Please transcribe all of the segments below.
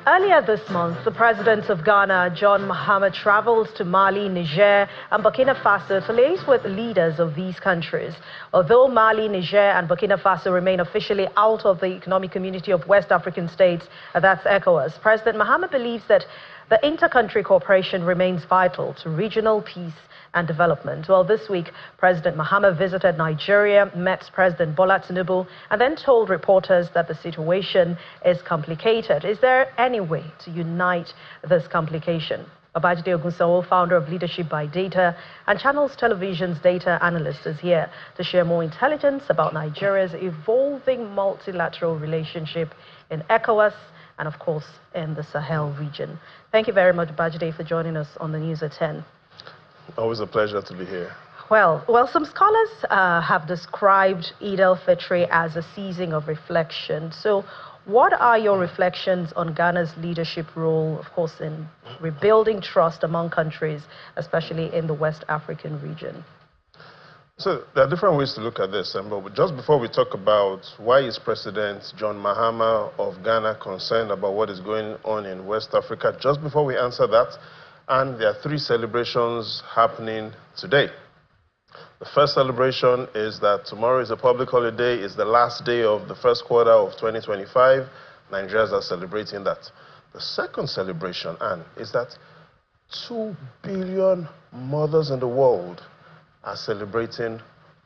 Earlier this month, the president of Ghana, John Mahama, traveled to Mali, Niger, and Burkina Faso to liaise with leaders of these countries. Although Mali, Niger, and Burkina Faso remain officially out of the Economic Community of West African States, that's ECOWAS, President Mahama believes that the inter-country cooperation remains vital to regional peace and development. Well, this week, President Mahama visited Nigeria, met President Bola Tinubu, and then told reporters that the situation is complicated. Is there any way to unite this complication? Jide Ogunsanwo, founder of Leadership by Data and Channels Television's data analyst, is here to share more intelligence about Nigeria's evolving multilateral relationship in ECOWAS and, of course, in the Sahel region. Thank you very much, Jide, for joining us on the News at 10. Always a pleasure to be here. Well, some scholars have described Eid al-Fitr as a season of reflection. So what are your reflections on Ghana's leadership role, of course, in rebuilding trust among countries, especially in the West African region? So there are different ways to look at this. But just before we talk about why is President John Mahama of Ghana concerned about what is going on in West Africa, just before we answer that, and there are three celebrations happening today. The first celebration is that tomorrow is a public holiday. It's the last day of the first quarter of 2025. Nigerians are celebrating that. The second celebration, Anne, is that 2 billion mothers in the world are celebrating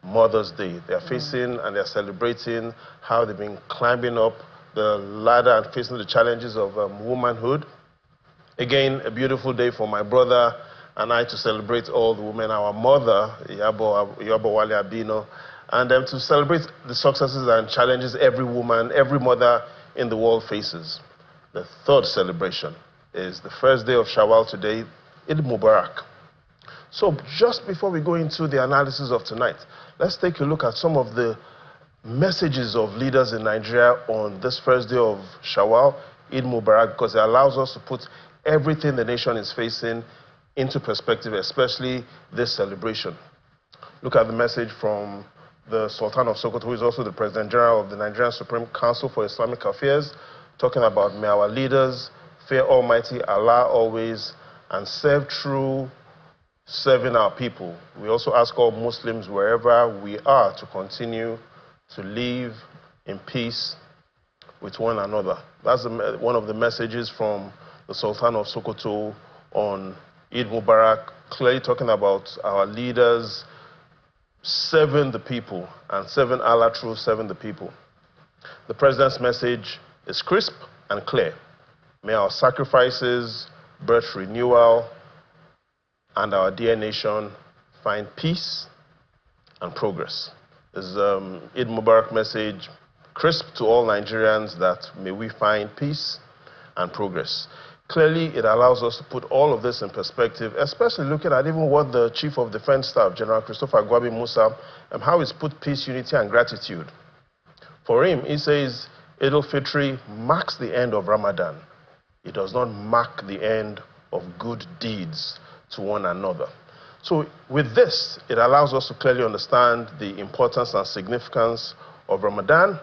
Mother's Day. They are facing and they're celebrating how they've been climbing up the ladder and facing the challenges of womanhood. Again, a beautiful day for my brother and I to celebrate all the women, our mother, Yabo Wale Abino, and to celebrate the successes and challenges every woman, every mother in the world faces. The third celebration is the first day of Shawwal today, Eid Mubarak. So just before we go into the analysis of tonight, let's take a look at some of the messages of leaders in Nigeria on this first day of Shawwal, Eid Mubarak, because it allows us to put everything the nation is facing into perspective, especially this celebration. Look at the message from the Sultan of Sokoto, who is also the President General of the Nigerian Supreme Council for Islamic Affairs, talking about may our leaders fear Almighty Allah always and serve true, serving our people. We also ask all Muslims wherever we are to continue to live in peace with one another. That's one of the messages from the Sultan of Sokoto on Eid Mubarak, clearly talking about our leaders serving the people and serving Allah through serving the people. The President's message is crisp and clear. May our sacrifices, birth renewal, and our dear nation find peace and progress. There's Eid Mubarak message, crisp to all Nigerians, that may we find peace and progress. Clearly, it allows us to put all of this in perspective, especially looking at even what the Chief of Defense Staff, General Christopher Gwabi Musa, how he's put peace, unity, and gratitude. For him, he says, Eid al-Fitr marks the end of Ramadan. It does not mark the end of good deeds to one another. So with this, it allows us to clearly understand the importance and significance of Ramadan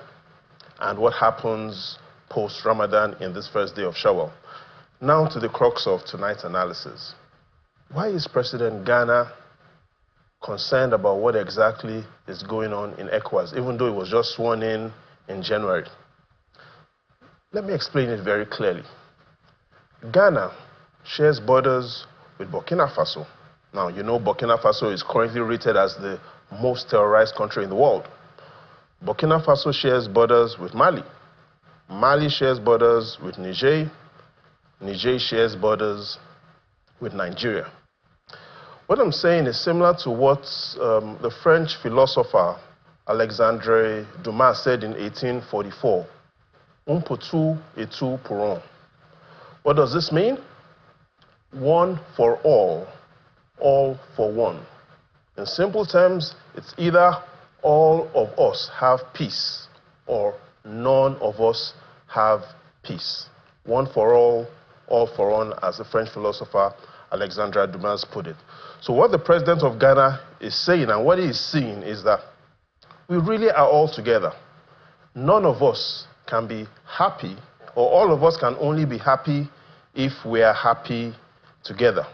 and what happens post-Ramadan in this first day of Shawwal. Now to the crux of tonight's analysis. Why is President Ghana concerned about what exactly is going on in ECOWAS, even though it was just sworn in January? Let me explain it very clearly. Ghana shares borders with Burkina Faso. Now, you know Burkina Faso is currently rated as the most terrorized country in the world. Burkina Faso shares borders with Mali. Mali shares borders with Niger. Niger shares borders with Nigeria. What I'm saying is similar to what the French philosopher Alexandre Dumas said in 1844, Un pour tout et tout pour un. What does this mean? One for all for one. In simple terms, it's either all of us have peace or none of us have peace. One for all for one, as the French philosopher Alexandre Dumas put it. So what the President of Ghana is saying and what he is seeing is that we really are all together. None of us can be happy or all of us can only be happy if we are happy together.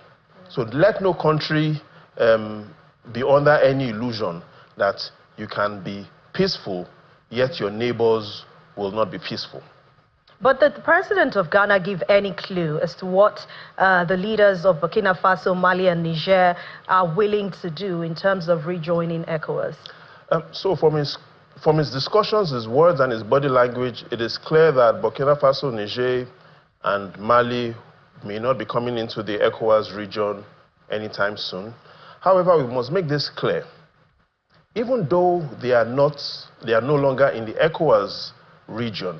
So let no country be under any illusion that you can be peaceful, yet your neighbors will not be peaceful. But did the president of Ghana give any clue as to what the leaders of Burkina Faso, Mali and Niger are willing to do in terms of rejoining ECOWAS? So from his discussions, his words and his body language, it is clear that Burkina Faso, Niger and Mali may not be coming into the ECOWAS region anytime soon. However, we must make this clear. Even though they are no longer in the ECOWAS region,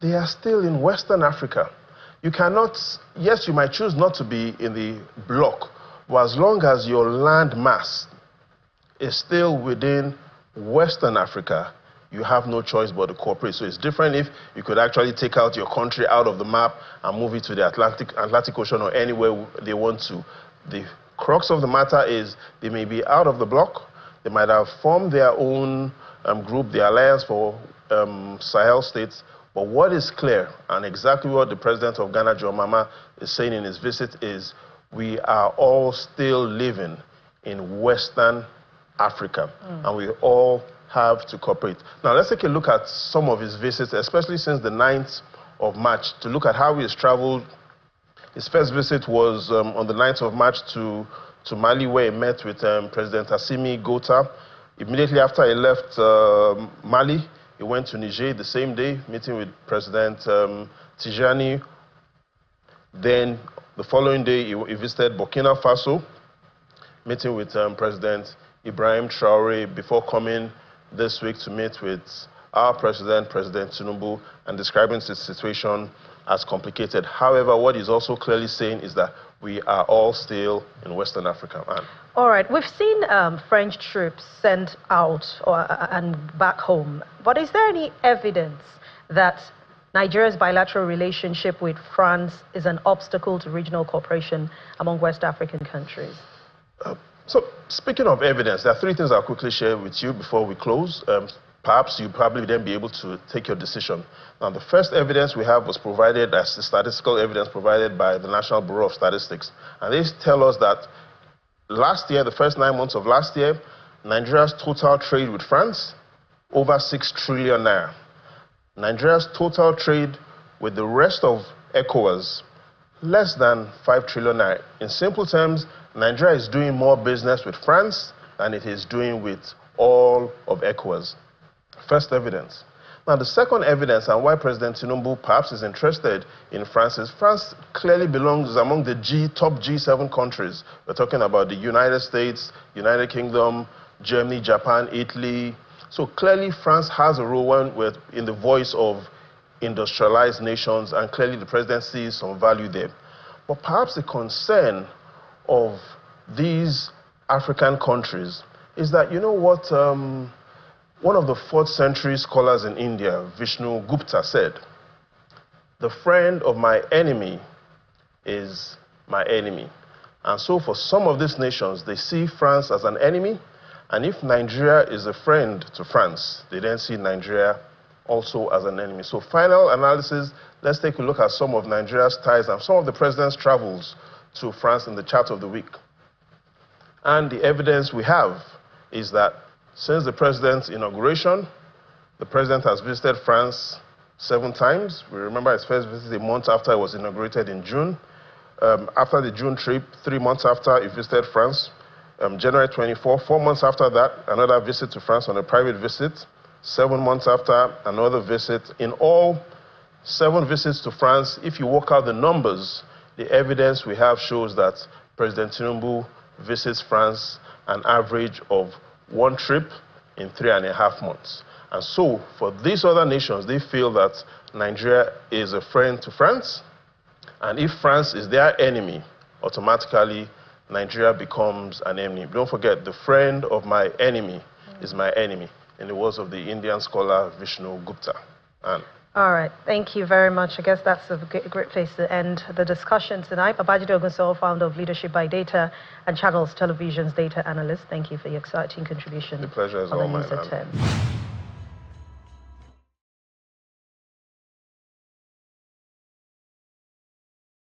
they are still in Western Africa. You cannot, yes, you might choose not to be in the bloc, but as long as your land mass is still within Western Africa, you have no choice but to cooperate. So it's different if you could actually take out your country out of the map and move it to the Atlantic Ocean or anywhere they want to. The crux of the matter is they may be out of the bloc, they might have formed their own group, the Alliance for Sahel States. But what is clear, and exactly what the president of Ghana, John Mahama, is saying in his visit is we are all still living in Western Africa, and we all have to cooperate. Now, let's take a look at some of his visits, especially since the 9th of March, to look at how he has traveled. His first visit was on the 9th of March to Mali, where he met with President Assimi Goïta. Immediately after he left Mali, he went to Niger the same day, meeting with President Tijani. Then the following day, he visited Burkina Faso, meeting with President Ibrahim Traoré, before coming this week to meet with our president, President Tinubu, and describing the situation as complicated. However, what he's also clearly saying is that we are all still in Western Africa. All right, we've seen French troops sent out and back home, but is there any evidence that Nigeria's bilateral relationship with France is an obstacle to regional cooperation among West African countries? So, speaking of evidence, there are three things I'll quickly share with you before we close. Perhaps you'll probably then be able to take your decision. Now, the first evidence we have was provided as the statistical evidence provided by the National Bureau of Statistics. And they tell us that last year, the first 9 months of last year, Nigeria's total trade with France, over 6 trillion naira. Nigeria's total trade with the rest of ECOWAS, less than 5 trillion naira. In simple terms, Nigeria is doing more business with France than it is doing with all of ECOWAS. First evidence. Now, the second evidence, and why President Tinubu perhaps is interested in France, is France clearly belongs among the top G7 countries. We're talking about the United States, United Kingdom, Germany, Japan, Italy. So clearly France has a role in the voice of industrialized nations, and clearly the president sees some value there. But perhaps the concern of these African countries is that, you know what, one of the 4th century scholars in India, Vishnu Gupta, said, "The friend of my enemy is my enemy." And so for some of these nations, they see France as an enemy, and if Nigeria is a friend to France, they then see Nigeria also as an enemy. So final analysis, let's take a look at some of Nigeria's ties and some of the president's travels to France in the chart of the week. And the evidence we have is that since the president's inauguration, the president has visited France 7 times. We remember his first visit a month after he was inaugurated in June. After the June trip, 3 months after, he visited France. January 24, 4 months after that, another visit to France on a private visit. 7 months after, another visit. In all, 7 visits to France. If you work out the numbers, the evidence we have shows that President Tinubu visits France an average of 1 trip in 3.5 months. And so, for these other nations, they feel that Nigeria is a friend to France, and if France is their enemy, automatically Nigeria becomes an enemy. Don't forget, the friend of my enemy is my enemy, in the words of the Indian scholar Vishnu Gupta. All right, thank you very much. I guess that's a great place to end the discussion tonight. Jide Ogunsanwo, founder of Leadership by Data and Channels Television's data analyst. Thank you for your exciting contribution. The pleasure is all mine.